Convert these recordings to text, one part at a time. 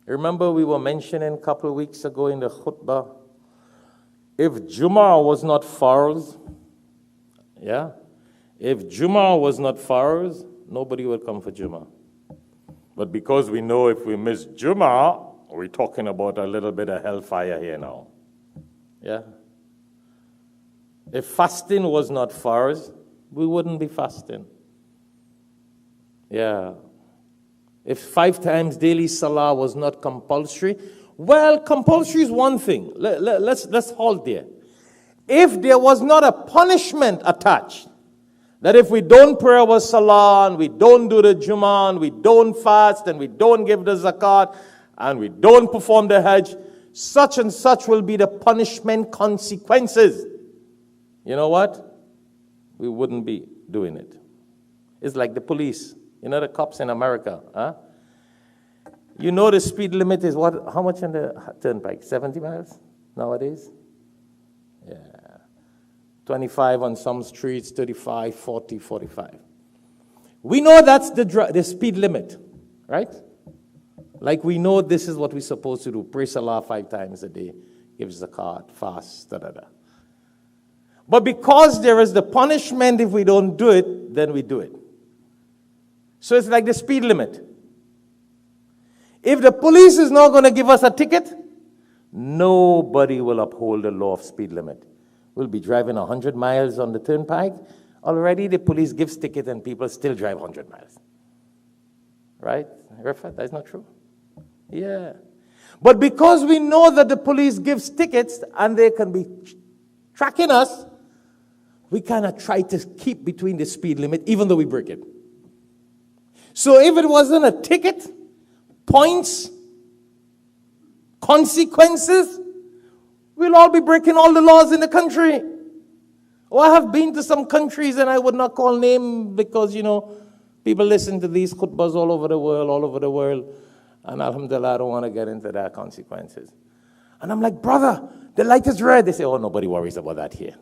Remember we were mentioning a couple of weeks ago in the khutbah, if Jummah was not farz, if Jummah was not farz, nobody would come for Jummah. But because we know if we miss Jummah, we're talking about a little bit of hellfire here now. Yeah? If fasting was not farz, we wouldn't be fasting. Yeah. If 5 times daily salah was not compulsory, well, compulsory is one thing. Let's halt there. If there was not a punishment attached, that if we don't pray our salah, and we don't do the Jummah, and we don't fast, and we don't give the zakat, and we don't perform the hajj, such and such will be the punishment consequences. You know what? We wouldn't be doing it. It's like the police. You know the cops in America, huh? You know the speed limit is what? How much on the turnpike? 70 miles nowadays? Yeah. 25 on some streets, 35, 40, 45. We know that's the speed limit, right? Like we know this is what we're supposed to do. Pray salah 5 times a day, give zakat, fast, da-da-da. But because there is the punishment if we don't do it, then we do it. So it's like the speed limit. If the police is not going to give us a ticket, nobody will uphold the law of speed limit. We'll be driving 100 miles on the turnpike. Already the police gives ticket and people still drive 100 miles. Right? Rafat, that's not true? Yeah. But because we know that the police gives tickets and they can be tracking us, we kind of try to keep between the speed limit even though we break it. So if it wasn't a ticket, points, consequences, we'll all be breaking all the laws in the country. Oh, I have been to some countries and I would not call name because, people listen to these khutbahs all over the world. And alhamdulillah, I don't want to get into their consequences. And I'm like, brother, the light is red. They say, oh, nobody worries about that here.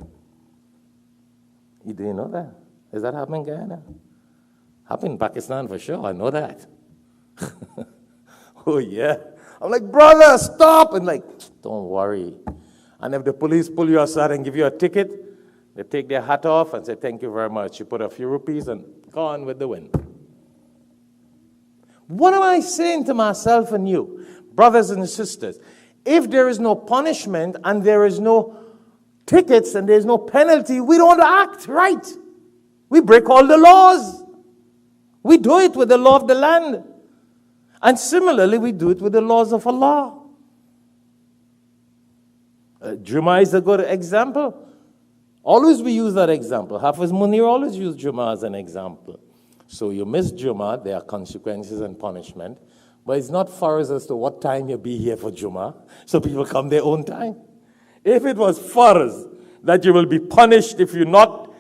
You do know that? Is that happening in Guyana? Happened in Pakistan for sure, I know that. Oh yeah. I'm like, brother, stop! And like, don't worry. And if the police pull you aside and give you a ticket, they take their hat off and say, thank you very much. You put a few rupees and gone with the wind. What am I saying to myself and you? Brothers and sisters, if there is no punishment and there is no tickets and there's no penalty, we don't act right. We break all the laws. We do it with the law of the land. And similarly, we do it with the laws of Allah. Jummah is a good example. Always we use that example. Hafiz Munir always used Jummah as an example. So you miss Jummah, there are consequences and punishment. But it's not farz as to what time you be here for Jummah. So people come their own time. If it was farz that you will be punished if you're not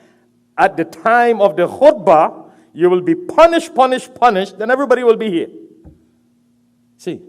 at the time of the khutbah, you will be punished, then everybody will be here. See,